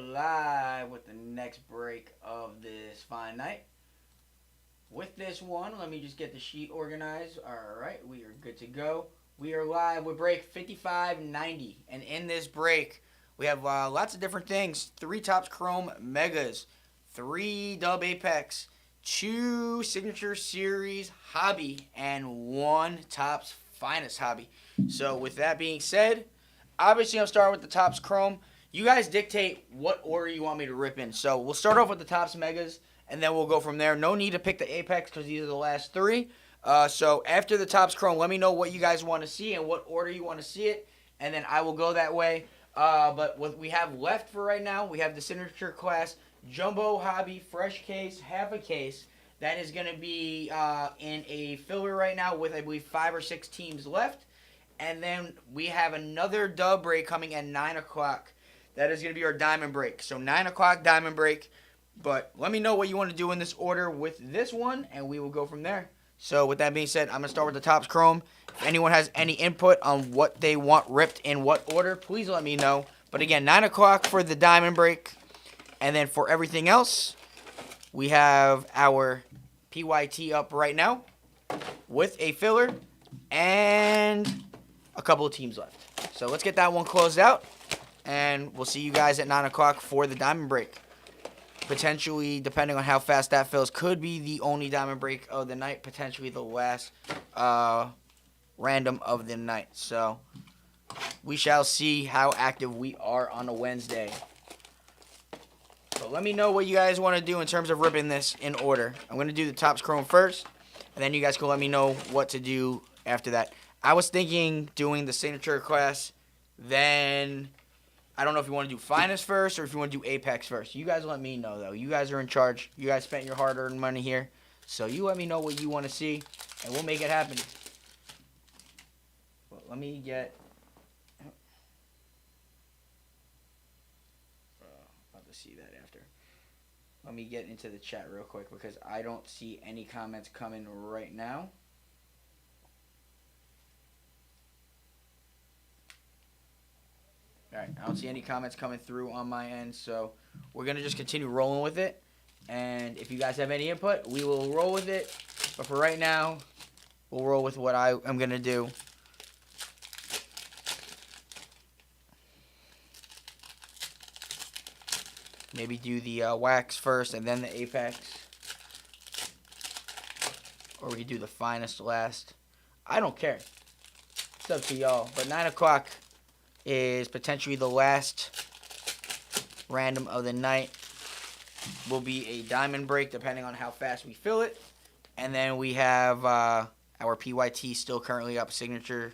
live with the next break of this fine night. With this one, let me just get the sheet organized. Alright, we are good to go. We are live with break 5590. And in this break, we have lots of different things. 3 Topps Chrome Megas, 3 Dub Apex, 2 Signature Series Hobby, and 1 Topps Finest Hobby. So with that being said, obviously I'm starting with the Topps Chrome. You guys dictate what order you want me to rip in. So we'll start off with the Topps Megas, and then we'll go from there. No need to pick the Apex because these are the last 3. So after the Topps Chrome, let me know what you guys want to see and what order you want to see it, and then I will go that way. But what we have left for right now, we have the Signature Class Jumbo Hobby Fresh Case, half a case. That is going to be in a filler right now with, I believe, 5 or 6 teams left. And then we have another dub break coming at 9 o'clock. That is going to be our diamond break. So 9 o'clock diamond break. But let me know what you want to do in this order with this one, and we will go from there. So with that being said, I'm going to start with the Topps Chrome. If anyone has any input on what they want ripped in what order, please let me know. But again, 9 o'clock for the diamond break. And then for everything else, we have our PYT up right now with a filler and a couple of teams left. So let's get that one closed out. And we'll see you guys at 9 o'clock for the diamond break. Potentially, depending on how fast that fills, could be the only diamond break of the night. Potentially the last random of the night. So we shall see how active we are on a Wednesday. So let me know what you guys want to do in terms of ripping this in order. I'm going to do the Topps Chrome first, and then you guys can let me know what to do after that. I was thinking doing the Signature Class, then I don't know if you want to do Finest first or if you want to do Apex first. You guys let me know, though. You guys are in charge. You guys spent your hard-earned money here. So you let me know what you want to see, and we'll make it happen. Well, let me get... I'll have to see that after. Let me get into the chat real quick because I don't see any comments coming right now. Alright, I don't see any comments coming through on my end, so we're going to just continue rolling with it. And if you guys have any input, we will roll with it. But for right now, we'll roll with what I am going to do. Maybe do the wax first and then the Apex. Or we could do the Finest last. I don't care. It's up to y'all. But 9 o'clock is potentially the last random of the night. Will be a diamond break depending on how fast we fill it. And then we have our PYT still currently up, Signature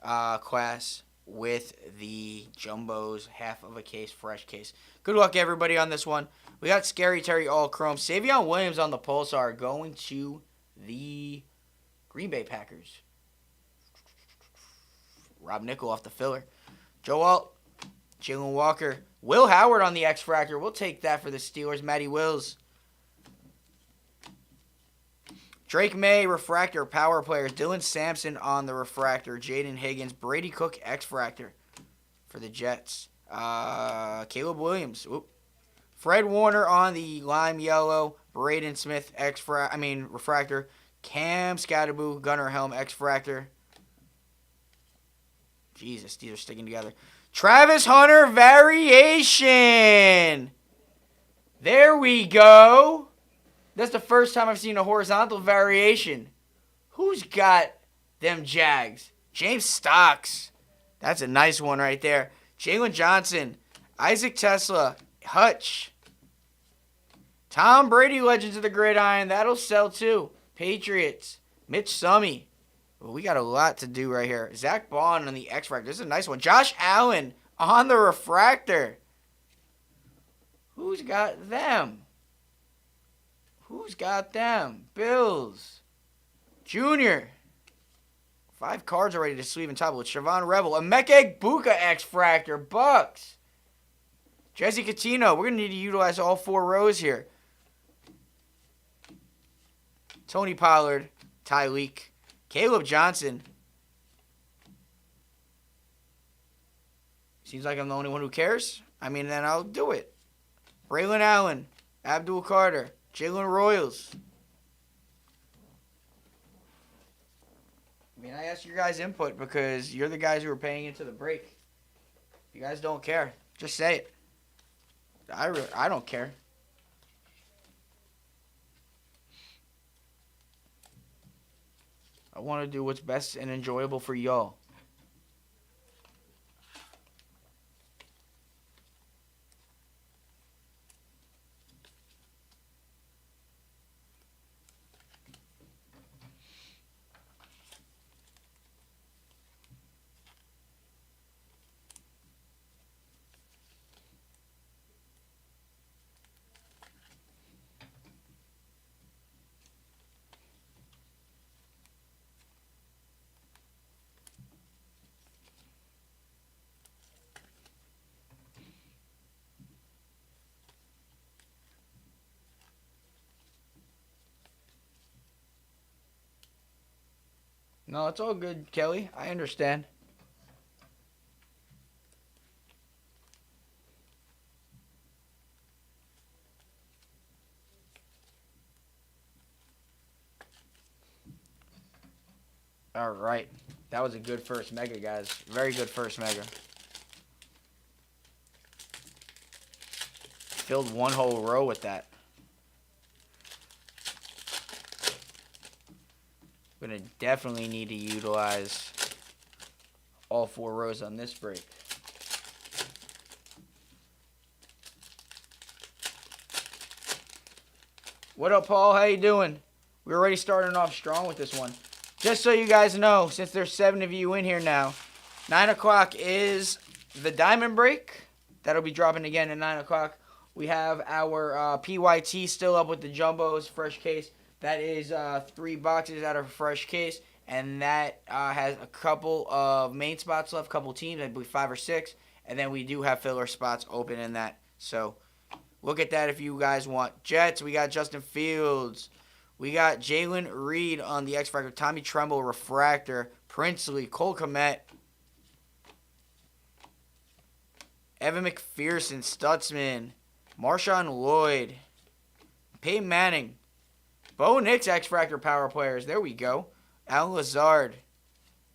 Class with the Jumbos, half of a case, fresh case. Good luck, everybody, on this one. We got Scary Terry All Chrome. Savion Williams on the Pulsar going to the Green Bay Packers. Rob Nickel off the filler. Joe Alt, Jalen Walker, Will Howard on the X-Fractor. We'll take that for the Steelers. Matty Wills. Drake May, Refractor, Power Players. Dylan Sampson on the Refractor. Jaden Higgins, Brady Cook, X-Fractor for the Jets. Caleb Williams. Whoop. Fred Warner on the Lime Yellow. Braden Smith, Refractor. Cam Scatterboo, Gunnar Helm, X-Fractor. Jesus, these are sticking together. Travis Hunter variation. There we go. That's the first time I've seen a horizontal variation. Who's got them Jags? James Stocks. That's a nice one right there. Jalen Johnson. Isaac Tesla. Hutch. Tom Brady, Legends of the Gridiron. That'll sell too. Patriots. Mitch Summy. Well, we got a lot to do right here. Zach Bond on the X-Fractor. This is a nice one. Josh Allen on the Refractor. Who's got them? Who's got them? Bills. Junior. 5 cards already to sleeve and top with Siobhan Rebel. Emeka Egbuka X-Fractor. Bucks. Jesse Catino. We're going to need to utilize all 4 rows here. Tony Pollard. Tyreek. Caleb Johnson. Seems like I'm the only one who cares. I mean, then I'll do it. Braylon Allen, Abdul Carter, Jalen Royals. I mean, I asked your guys' input because you're the guys who are paying into the break. If you guys don't care, just say it. I don't care. I want to do what's best and enjoyable for y'all. No, it's all good, Kelly. I understand. All right. That was a good first mega, guys. Very good first mega. Filled one whole row with that. We're going to definitely need to utilize all 4 rows on this break. What up, Paul? How you doing? We're already starting off strong with this one. Just so you guys know, since there's 7 of you in here now, 9 o'clock is the diamond break. That'll be dropping again at 9 o'clock. We have our PYT still up with the jumbos, fresh case. That is 3 boxes out of a fresh case. And that has a couple of main spots left, couple teams, I believe 5 or 6. And then we do have filler spots open in that. So look at that if you guys want. Jets, we got Justin Fields. We got Jalen Reed on the X Factor. Tommy Tremble, Refractor. Princely, Cole Kmet. Evan McPherson, Stutzman. Marshawn Lloyd. Peyton Manning. Bo Nix, X Factor Power Players. There we go. Al Lazard.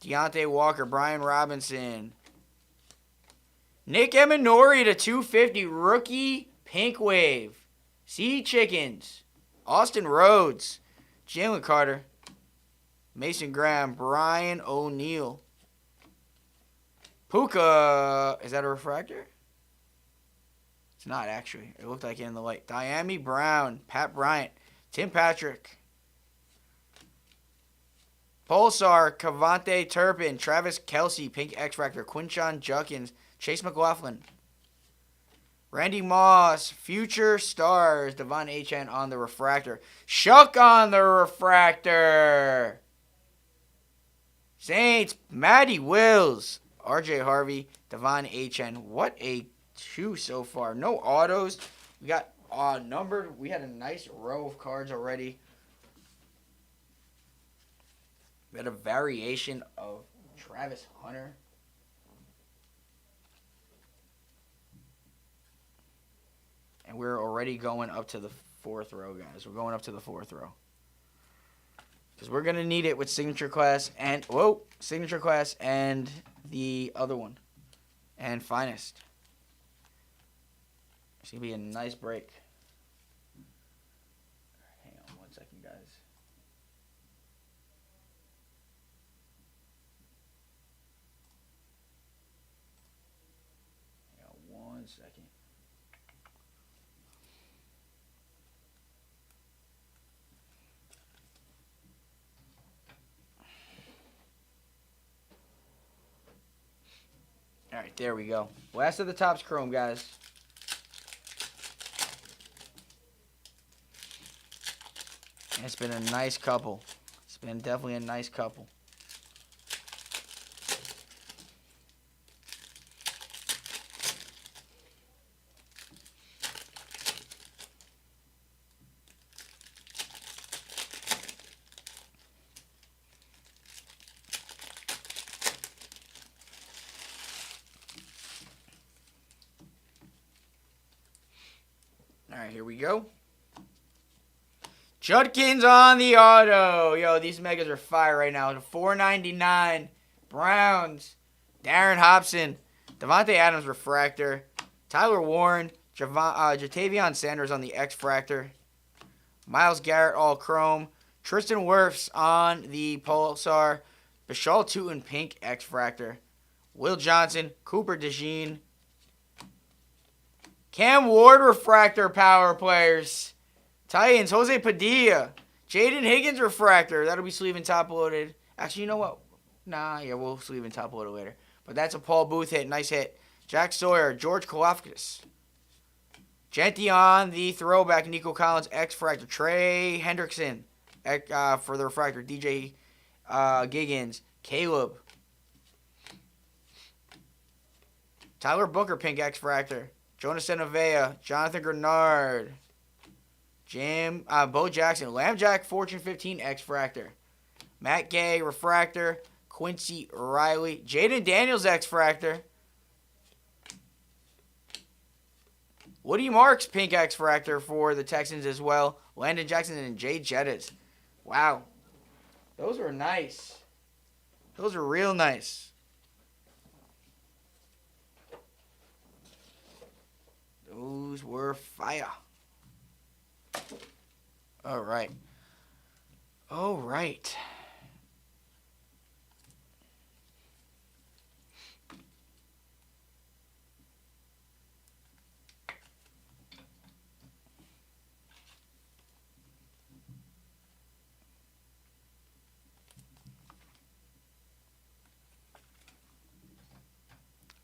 Deontay Walker. Brian Robinson. Nick Eminori to 250. Rookie Pink Wave. Sea Chickens. Austin Rhodes. Jalen Carter. Mason Graham. Brian O'Neill. Puka. Is that a refractor? It's not, actually. It looked like it in the light. Diami Brown. Pat Bryant. Tim Patrick. Pulsar. Cavante Turpin. Travis Kelce. Pink X Factor. Quinshon Judkins. Chase McLaughlin. Randy Moss, Future Stars, Devon Achane on the refractor. Shuck on the refractor. Saints, Matty Wills, RJ Harvey, Devon Achane. What a 2 so far. No autos. We got numbered. We had a nice row of cards already. We had a variation of Travis Hunter. And we're already going up to the 4th row, guys. We're going up to the 4th row. Because we're going to need it with Signature Class and... Whoa! Signature Class and the other one. And Finest. It's going to be a nice break. Hang on 1 second, guys. Hang on 1 second. All right, there we go. Last of the Topps Chrome, guys. And it's been a nice couple. It's been definitely a nice couple. All right, here we go. Judkins on the auto. Yo, these megas are fire right now. $4.99. Browns. Darren Hobson. Devontae Adams refractor. Tyler Warren. Jatavion Sanders on the X-Fractor. Myles Garrett all chrome. Tristan Wirfs on the Pulsar. Bashal Tootin pink X-Fractor. Will Johnson. Cooper DeJean. Cam Ward refractor power players. Titans, Jose Padilla. Jaden Higgins refractor. That'll be sleeve and top loaded. Actually, you know what? Nah, yeah, we'll sleeve and top loaded later. But that's a Paul Booth hit. Nice hit. Jack Sawyer, George Kalafdis. Genty on the throwback. Nico Collins, X-Fractor. Trey Hendrickson for the refractor. DJ Giggins. Caleb. Tyler Booker, pink X-Fractor. Jonas Senavea. Jonathan Grenard. Bo Jackson. Lambjack Fortune 15 X-Fractor. Matt Gay, refractor. Quincy Riley. Jaden Daniels, X-Fractor. Woody Marks, pink X-Fractor for the Texans as well. Landon Jackson and Jay Jettis. Wow. Those are nice. Those are real nice. Those were fire. All right. All right.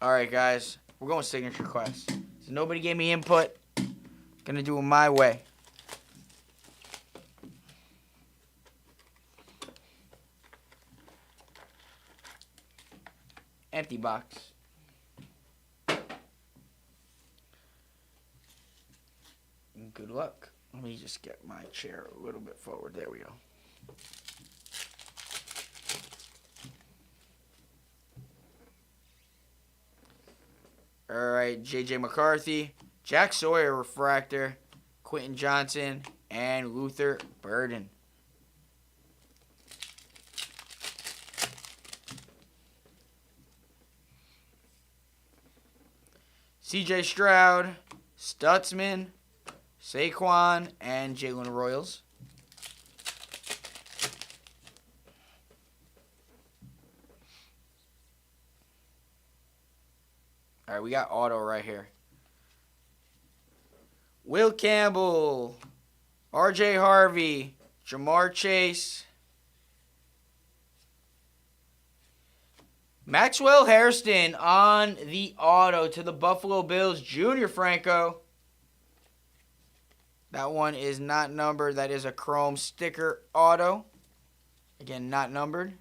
All right, guys. We're going signature quest. So nobody gave me input. Gonna do it my way. Empty box. Good luck. Let me just get my chair a little bit forward. There we go. All right, J.J. McCarthy, Jack Sawyer, refractor, Quentin Johnson, and Luther Burden. C.J. Stroud, Stutzman, Saquon, and Jalen Royals. All right, we got auto right here. Will Campbell, R.J. Harvey, Jamar Chase, Maxwell Hairston on the auto to the Buffalo Bills, Junior Franco. That one is not numbered. That is a chrome sticker auto. Again, not numbered.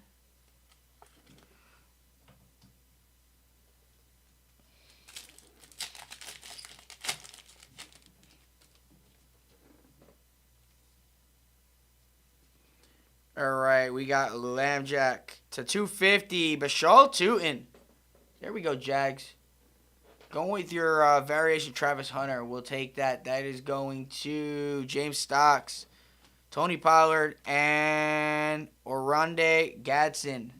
All right, we got Lambjack to 250. Bashal Tootin. There we go, Jags. Going with your variation Travis Hunter. We'll take that. That is going to James Stocks, Tony Pollard, and Oronde Gadsden.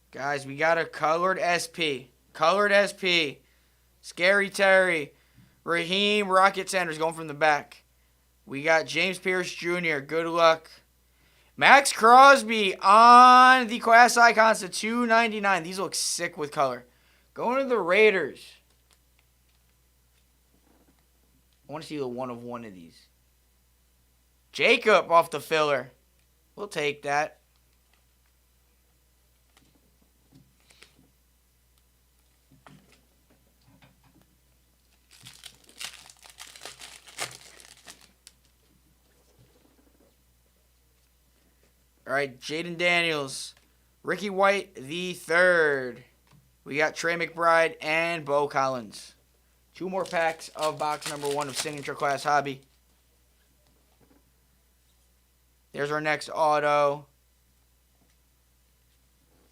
Guys, we got a colored SP. Colored SP. Scary Terry. Raheem Rocket Sanders going from the back. We got James Pierce Jr. Good luck. Max Crosby on the Class Icons to $2.99. These look sick with color. Going to the Raiders. I want to see the one of one of these. Jacob off the filler. We'll take that. All right, Jaden Daniels. Ricky White the third. We got Trey McBride and Bo Collins. 2 more packs of box number 1 of Signature Class Hobby. There's our next auto.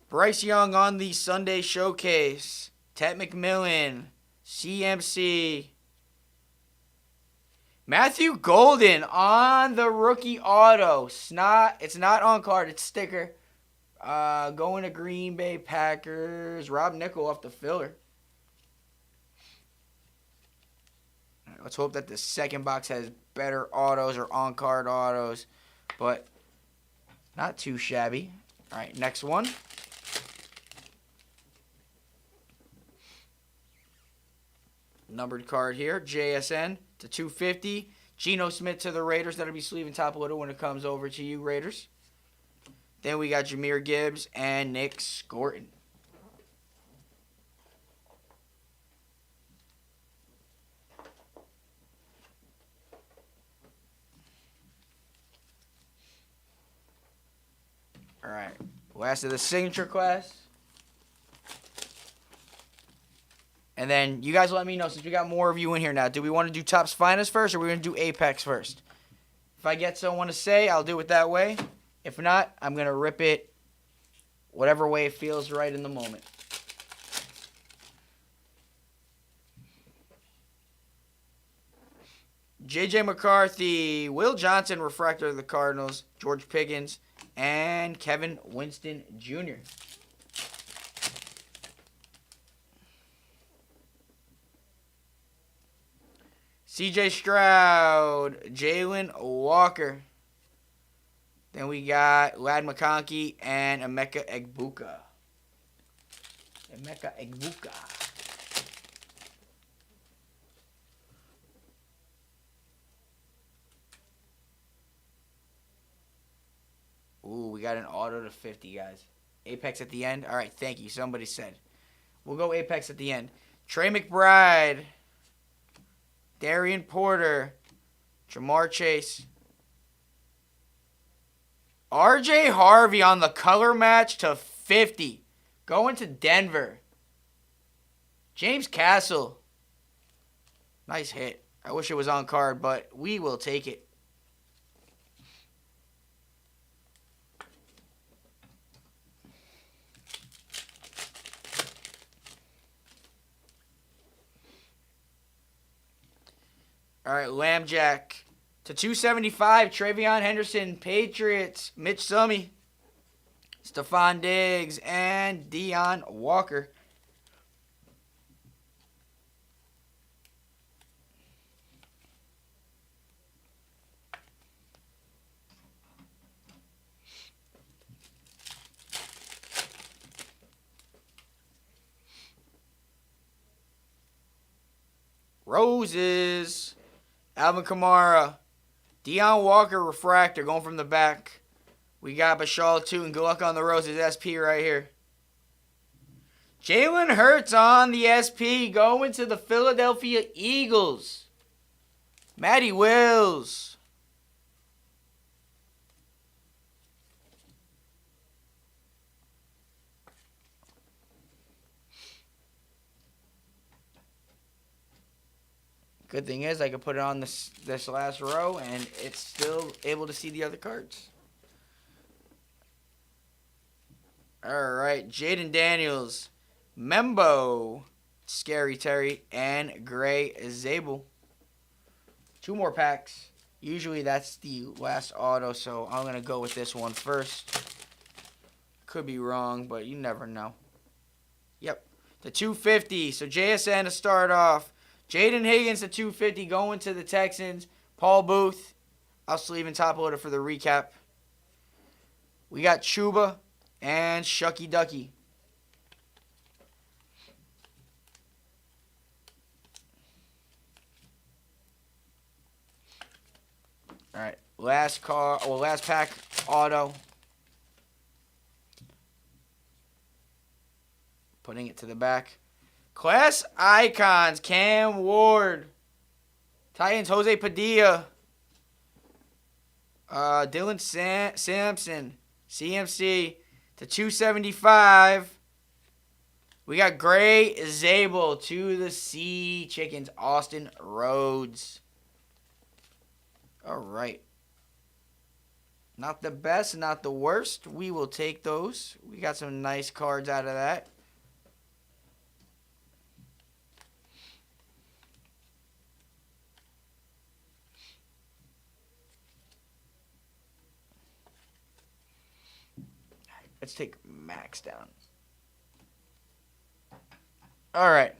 Bryce Young on the Sunday Showcase. Ted McMillan. CMC. Matthew Golden on the rookie auto. It's not on card. It's sticker. Going to Green Bay Packers. Rob Nickel off the filler. Right, let's hope that the second box has better autos or on-card autos. But not too shabby. All right, next one. Numbered card here. JSN to 250. Geno Smith to the Raiders. That'll be sleeve and top loader when it comes over to you, Raiders. Then we got Jahmyr Gibbs and Nick Scorton. All right. Last of the signature class. And then you guys let me know, since we got more of you in here now, do we want to do Topps Finest first, or are we going to do Apex first? If I get someone to say, I'll do it that way. If not, I'm going to rip it whatever way it feels right in the moment. J.J. McCarthy, Will Johnson, refractor of the Cardinals, George Pickens, and Kevin Winston Jr. C.J. Stroud, Jalen Walker. Then we got Lad McConkey and Emeka Egbuka. Ooh, we got an auto to 50, guys. Apex at the end? All right, thank you. Somebody said. We'll go Apex at the end. Trey McBride. Darian Porter. Jamar Chase. RJ Harvey on the color match to 50. Going to Denver. James Castle. Nice hit. I wish it was on card, but we will take it. All right, Lambjack to 275. Travion Henderson, Patriots. Mitch Summy, Stephon Diggs, and Dion Walker. Roses. Alvin Kamara. Dion Walker, refractor, going from the back. We got Bashal too, and good luck on the Roses SP right here. Jalen Hurts on the SP, going to the Philadelphia Eagles. Matty Wills. Good thing is I can put it on this last row, and it's still able to see the other cards. All right, Jaden Daniels, Membo, Scary Terry, and Gray Zabel. 2 more packs. Usually that's the last auto, so I'm going to go with this one first. Could be wrong, but you never know. Yep, the 250. So JSN to start off. Jaden Higgins to 250 going to the Texans. Paul Booth. I'll sleeve and top loader for the recap. We got Chuba and Shucky Ducky. All right, last pack auto. Putting it to the back. Class Icons, Cam Ward. Titans, Jose Padilla. Dylan Sampson, CMC to 275. We got Gray Zabel to the Sea Chickens, Austin Rhodes. All right. Not the best, not the worst. We will take those. We got some nice cards out of that. Let's take Max down. All right.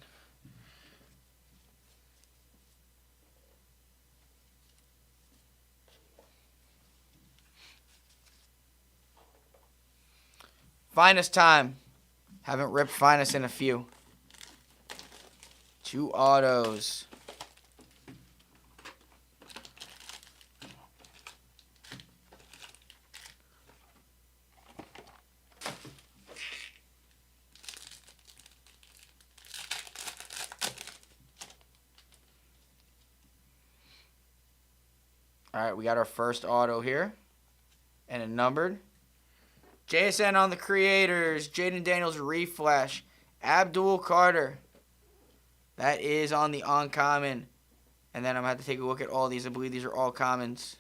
Finest time. Haven't ripped Finest in a few. 2 autos. All right, we got our first auto here. And a numbered. JSN on the creators. Jaden Daniels reflash. Abdul Carter. That is on the uncommon. And then I'm going to have to take a look at all these. I believe these are all commons.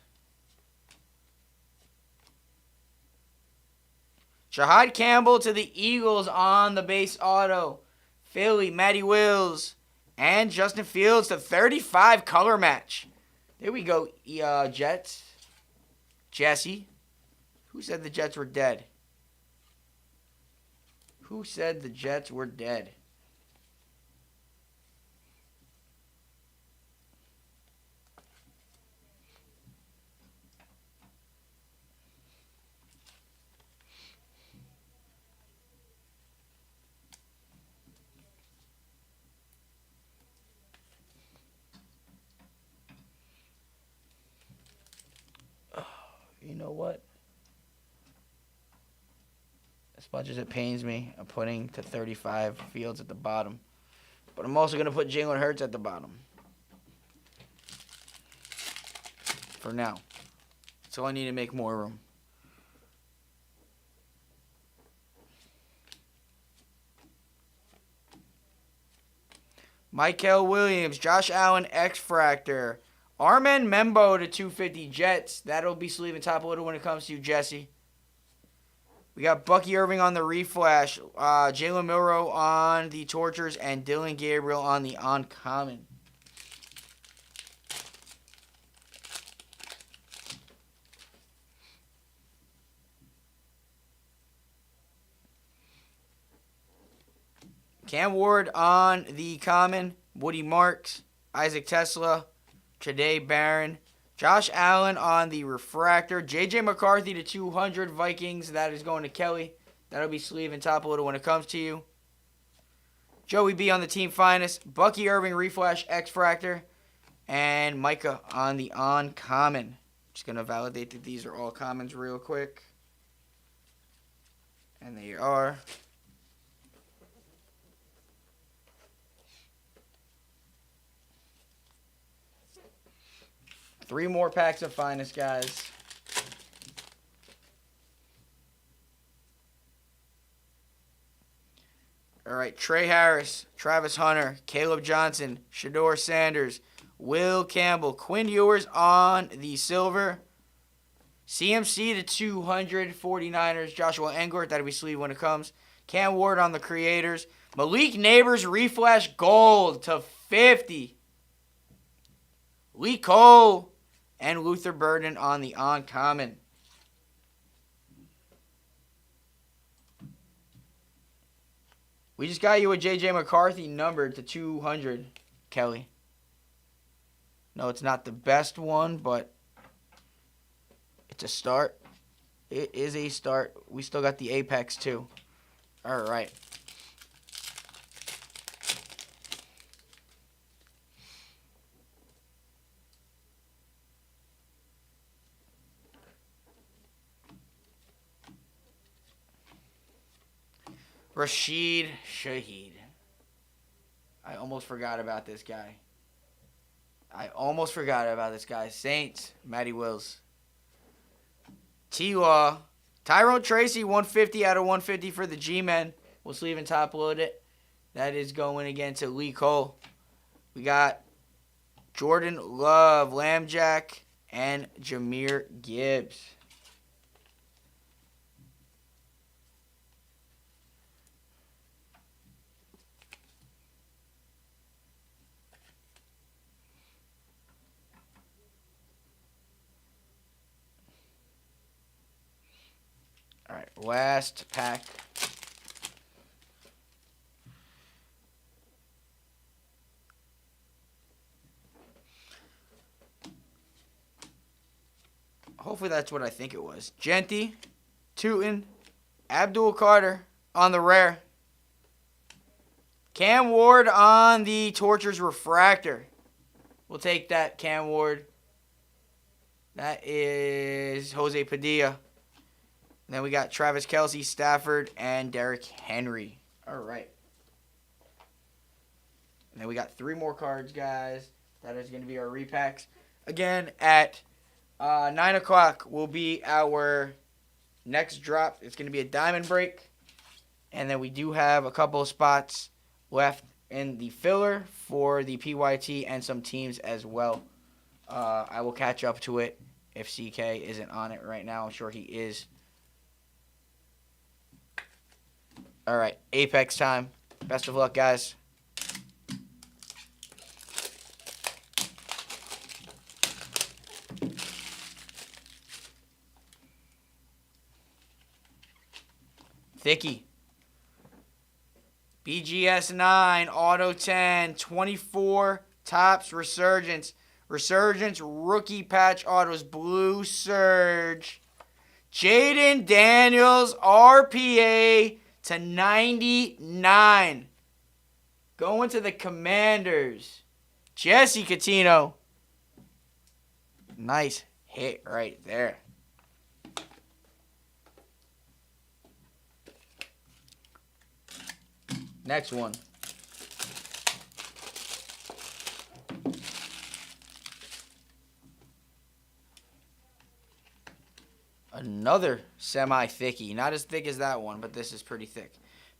Shahad Campbell to the Eagles on the base auto. Philly, Matty Wills. And Justin Fields to 35 color match. There we go, Jets. Jesse. Who said the Jets were dead? Who said the Jets were dead? You know what? As much as it pains me, I'm putting to 35 Fields at the bottom. But I'm also going to put Jalen Hurts at the bottom. For now. So I need to make more room. Michael Williams, Josh Allen, X-Fractor. Armen Membo to 250 Jets. That'll be sleeving top loader when it comes to you, Jesse. We got Bucky Irving on the reflash. Jalen Milroe on the tortures. And Dylan Gabriel on the uncommon. Cam Ward on the common. Woody Marks. Isaac Tesla. Trey Barron. Josh Allen on the refractor. J.J. McCarthy to 200 Vikings. That is going to Kelly. That'll be sleeve and top loader when it comes to you. Joey B on the team finest. Bucky Irving reflash X-Fractor. And Micah on the uncommon. Just going to validate that these are all commons real quick. And they are. Three more packs of finest, guys. All right, Trey Harris, Travis Hunter, Caleb Johnson, Shador Sanders, Will Campbell, Quinn Ewers on the silver. CMC to 200 49ers, Joshua Engort, that'll be sleeve when it comes. Cam Ward on the creators. Malik Neighbors reflash gold to 50. Lee Cole and Luther Burden on the uncommon. We just got you a J.J. McCarthy numbered to 200, Kelly. No, it's not the best one, but it's a start. It is a start. We still got the Apex, too. All right. Rashid Shaheed. I almost forgot about this guy. Saints, Matty Wills. T-Law. Tyrone Tracy, 150 out of 150 for the G-Men. We'll sleeve and top load it. That is going again to Lee Cole. We got Jordan Love, Lambjack, and Jahmyr Gibbs. All right, last pack. Hopefully that's what I think it was. Genty, Tootin, Abdul Carter on the rare. Cam Ward on the Tortures Refractor. We'll take that, Cam Ward. That is Jose Padilla. And then we got Travis Kelce, Stafford, and Derrick Henry. All right. And then we got 3 more cards, guys. That is going to be our repacks. Again, at 9 o'clock will be our next drop. It's going to be a diamond break. And then we do have a couple of spots left in the filler for the PYT and some teams as well. I will catch up to it if CK isn't on it right now. I'm sure he is. All right, Apex time. Best of luck, guys. Thicky. BGS 9, Auto 10, 24, Topps Resurgence. Resurgence Rookie Patch Autos, Blue Surge. Jaden Daniels, RPA to 99. Going to the Commanders. Jesse Catino. Nice hit right there. Next one. Another semi-thicky. Not as thick as that one, but this is pretty thick.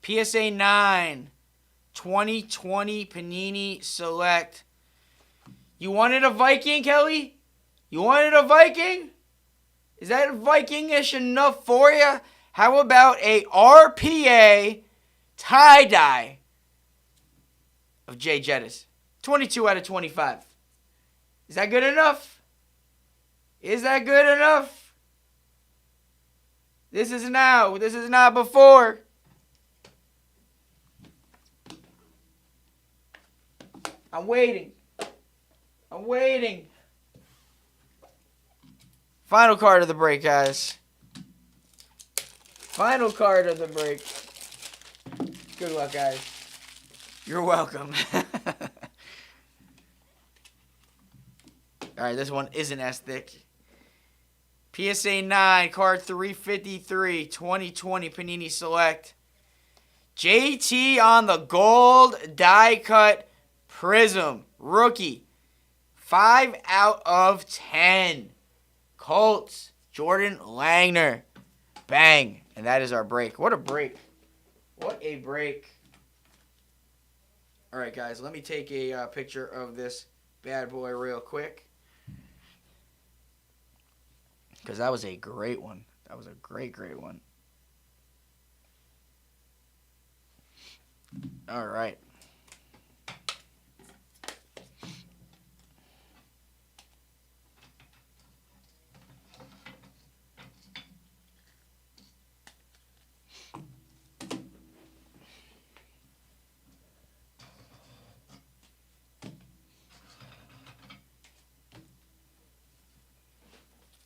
PSA 9, 2020 Panini Select. You wanted a Viking, Kelly? You wanted a Viking? Is that Viking-ish enough for you? How about a RPA tie-dye of Jay Jettis? 22 out of 25. Is that good enough? Is that good enough? This is now. This is not before. I'm waiting. I'm waiting. Final card of the break, guys. Final card of the break. Good luck, guys. You're welcome. All right, this one isn't as thick. PSA 9, card 353, 2020 Panini Select. JT on the gold die cut prism. Rookie. 5 out of 10. Colts. Jordan Langner. Bang. And that is our break. What a break. What a break. All right, guys. Let me take a picture of this bad boy real quick. Because that was a great one. That was a great, great one. All right.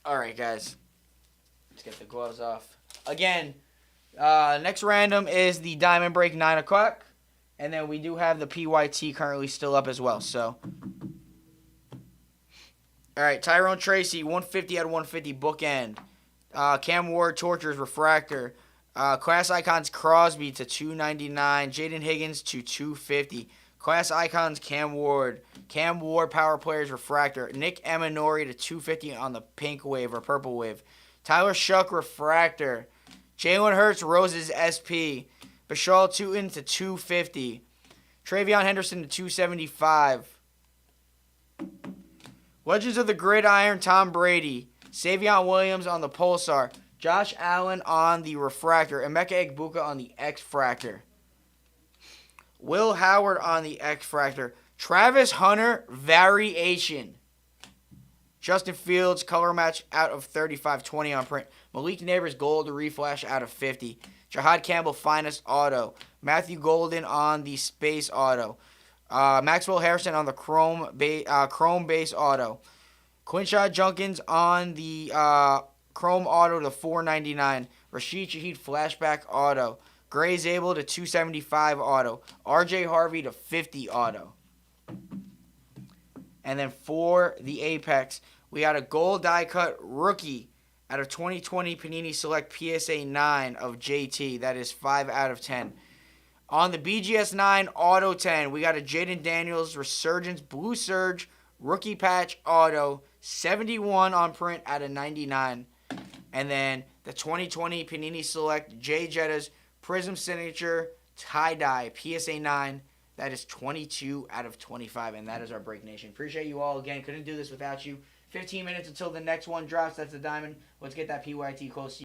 All right, guys. Let's get the gloves off. Again, next random is the Diamond Break 9 o'clock. And then we do have the PYT currently still up as well. So, all right, Tyrone Tracy, 150 out of 150, bookend. Cam Ward, Tortures, Refractor. Class Icons, Crosby to 299. Jaden Higgins to 250. Class Icons, Cam Ward. Cam Ward, Power Players, Refractor. Nick Emanori to 250 on the pink wave or purple wave. Tyler Shuck, Refractor. Jalen Hurts, Roses, SP. Bashal Tootin to 250. Travion Henderson to 275. Legends of the Gridiron, Tom Brady. Savion Williams on the Pulsar. Josh Allen on the Refractor. Emeka Egbuka on the X-Fractor. Will Howard on the X-Fractor. Travis Hunter, Variation. Justin Fields, color match out of 35/20 on print. Malik Neighbors, Gold Reflash out of 50. Jahad Campbell, Finest Auto. Matthew Golden on the Space Auto. Maxwell Harrison on the Chrome Base Auto. Quinshad Junkins on the Chrome Auto to 499. Rashid Shaheed Flashback Auto. Gray Zabel to 275 Auto. RJ Harvey to 50 Auto. And then for the Apex, we got a gold die cut rookie out of 2020 Panini Select PSA 9 of JT. That is 5 out of 10. On the BGS 9 Auto 10, we got a Jaden Daniels Resurgence Blue Surge Rookie Patch Auto. 71 on print out of 99. And then the 2020 Panini Select Jay Jettas Prism Signature Tie-Dye PSA 9. That is 22 out of 25, and that is our Break Nation. Appreciate you all again. Couldn't do this without you. 15 minutes until the next one drops. That's the diamond. Let's get that PYT close to you.